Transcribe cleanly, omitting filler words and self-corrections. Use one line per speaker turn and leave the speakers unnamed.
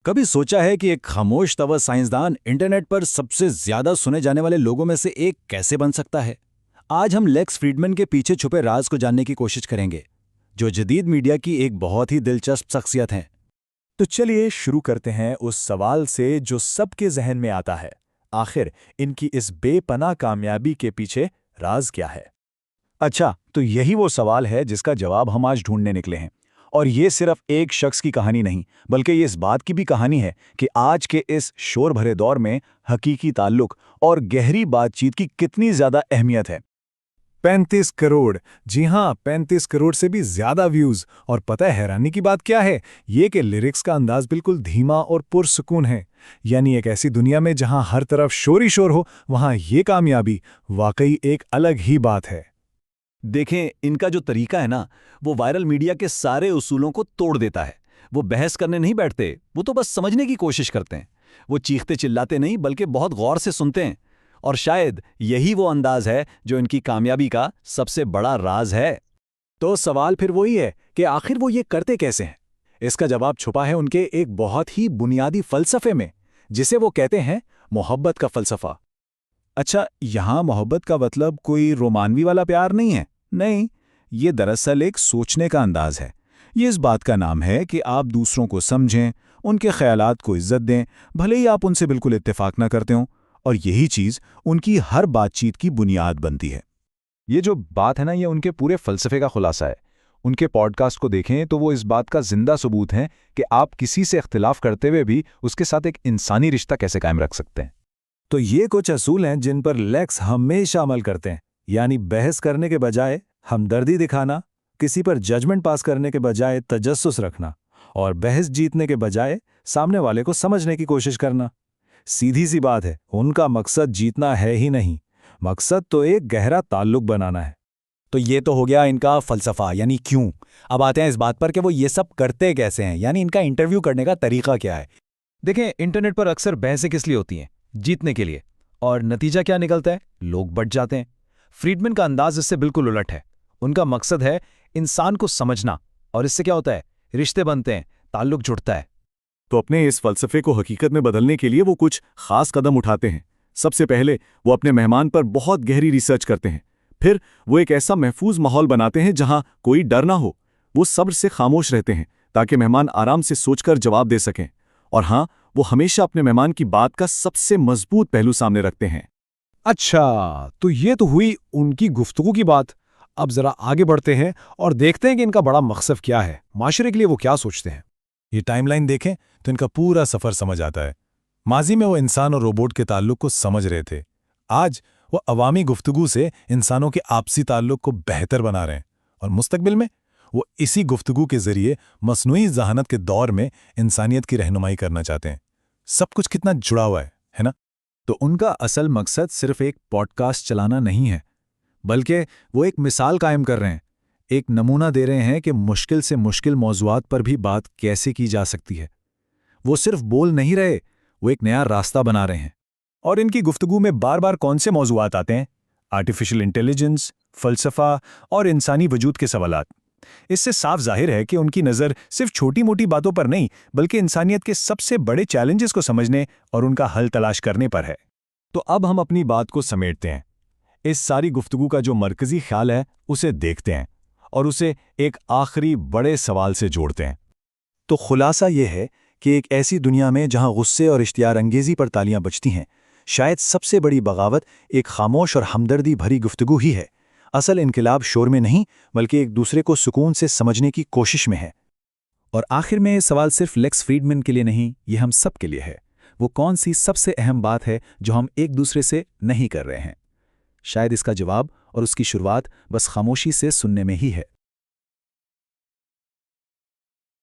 कभी सोचा है कि एक खामोश तवा साइंसदान इंटरनेट पर सबसे ज्यादा सुने जाने वाले लोगों में से एक कैसे बन सकता है? आज हम लेक्स फ्रीडमैन के पीछे छुपे राज को जानने की कोशिश करेंगे, जो जदीद मीडिया की एक बहुत ही दिलचस्प शख्सियत हैं।
तो चलिए शुरू करते हैं उस सवाल से जो सबके जहन में आता है। आखिर इनकी इस बेपनाह कामयाबी के पीछे राज क्या है? अच्छा, तो यही वो सवाल है जिसका जवाब हम आज ढूंढने निकले हैं। और ये सिर्फ एक शख्स की कहानी नहीं, बल्कि ये इस बात की भी कहानी है कि आज के इस शोर भरे दौर में हकीकी ताल्लुक और गहरी बातचीत की कितनी ज्यादा अहमियत है। 35 करोड़, जी हाँ, 35 करोड़ से भी ज्यादा व्यूज। और पता है हैरानी की बात क्या है? ये कि लिरिक्स का अंदाज बिल्कुल धीमा और पुरसुकून है। यानी एक ऐसी दुनिया में जहां हर तरफ शोर ही शोर हो, वहां ये कामयाबी वाकई एक अलग ही बात है।
देखें, इनका जो तरीका है ना, वो वायरल मीडिया के सारे उसूलों को तोड़ देता है। वो बहस करने नहीं बैठते, वो तो बस समझने की कोशिश करते हैं। वो चीखते चिल्लाते नहीं, बल्कि बहुत गौर से सुनते हैं। और शायद यही वो अंदाज है जो इनकी कामयाबी का सबसे बड़ा राज है।
तो सवाल फिर वही है कि आखिर वो ये करते कैसे हैं? इसका जवाब छुपा है उनके एक बहुत ही बुनियादी फलसफे में, जिसे वो कहते हैं मोहब्बत का फलसफा। अच्छा, यहां मोहब्बत का मतलब कोई रोमानवी वाला प्यार नहीं है। नहीं, ये दरअसल एक सोचने का अंदाज है। ये इस बात का नाम है कि आप दूसरों को समझें, उनके ख्यालात को इज्जत दें, भले ही आप उनसे बिल्कुल इत्तेफाक ना करते हों। और यही चीज उनकी हर बातचीत की बुनियाद बनती है। ये जो बात है ना, ये उनके पूरे फलसफे का खुलासा है। उनके पॉडकास्ट को देखें तो वो इस बात का जिंदा सबूत हैं कि आप किसी से इख्तिलाफ करते हुए भी उसके साथ एक इंसानी रिश्ता कैसे कायम रख सकते हैं। तो ये कुछ असूल हैं जिन पर लेक्स हमेशा अमल करते हैं। यानी बहस करने के बजाय हमदर्दी दिखाना, किसी पर जजमेंट पास करने के बजाय तजस्सुस रखना, और बहस जीतने के बजाय सामने वाले को समझने की कोशिश करना। सीधी सी बात है, उनका मकसद जीतना है ही नहीं, मकसद तो एक गहरा ताल्लुक बनाना है।
तो ये तो हो गया इनका फलसफा, यानी क्यों। अब आते हैं इस बात पर कि वो ये सब करते कैसे हैं, यानी इनका इंटरव्यू करने का तरीका क्या है।
देखें, इंटरनेट पर अक्सर बहसें किस लिए होती हैं? जीतने के लिए। और नतीजा क्या निकलता है? लोग बट जाते हैं। फ्रीडमैन का अंदाज इससे बिल्कुल उलट है। उनका मकसद है इंसान को समझना, और इससे क्या होता है? रिश्ते बनते हैं, ताल्लुक जुड़ता है।
तो अपने इस फलसफे को हकीकत में बदलने के लिए वो कुछ खास कदम उठाते हैं। सबसे पहले वो अपने मेहमान पर बहुत गहरी रिसर्च करते हैं। फिर वो एक ऐसा महफूज माहौल बनाते हैं जहां कोई डर ना हो। वो सब्र से खामोश रहते हैं ताकि मेहमान आराम से सोचकर जवाब दे सकें। और हाँ, वो हमेशा अपने मेहमान की बात का सबसे मजबूत पहलू सामने रखते हैं।
अच्छा, तो ये तो हुई उनकी गुफ्तगू की बात। अब जरा आगे बढ़ते हैं और देखते हैं कि इनका बड़ा मकसद क्या है, माशरे के लिए वो क्या सोचते हैं।
ये टाइमलाइन देखें तो इनका पूरा सफर समझ आता है। माजी में वो इंसान और रोबोट के ताल्लुक को समझ रहे थे। आज वो अवामी गुफ्तगू से इंसानों के आपसी ताल्लुक को बेहतर बना रहे हैं। और मुस्तकबिल में वो इसी गुफ्तगू के जरिए मसनूई ज़हानत के दौर में इंसानियत की रहनुमाई करना चाहते हैं। सब कुछ कितना जुड़ा हुआ है ना? तो उनका असल मकसद सिर्फ एक पॉडकास्ट चलाना नहीं है, बल्कि वो एक मिसाल कायम कर रहे हैं, एक नमूना दे रहे हैं कि मुश्किल से मुश्किल मौज़ूआत पर भी बात कैसे की जा सकती है। वो सिर्फ बोल नहीं रहे, वो एक नया रास्ता बना रहे हैं। और इनकी गुफ्तगू में बार बार कौन से मौज़ूआत आते हैं? आर्टिफिशियल इंटेलिजेंस, फ़लसफ़ा और इंसानी वजूद के सवालात। इससे साफ जाहिर है कि उनकी नज़र सिर्फ छोटी मोटी बातों पर नहीं, बल्कि इंसानियत के सबसे बड़े चैलेंजेस को समझने और उनका हल तलाश करने पर है। तो अब हम अपनी बात को समेटते हैं। इस सारी गुफ्तगू का जो मरकज़ी ख्याल है उसे देखते हैं और उसे एक आखिरी बड़े सवाल से जोड़ते हैं। तो खुलासा ये है कि एक ऐसी दुनिया में जहां गुस्से और इश्तियार अंगेज़ी पर तालियां बजती हैं, शायद सबसे बड़ी बगावत एक खामोश और हमदर्दी भरी गुफ्तगू ही है। असल इनकलाब शोर में नहीं, बल्कि एक दूसरे को सुकून से समझने की कोशिश में है। और आखिर में ये सवाल सिर्फ लेक्स फ्रीडमैन के लिए नहीं, ये हम सब के लिए है। वो कौन सी सबसे अहम बात है जो हम एक दूसरे से नहीं कर रहे हैं? शायद इसका जवाब और उसकी शुरुआत बस खामोशी से सुनने में ही है।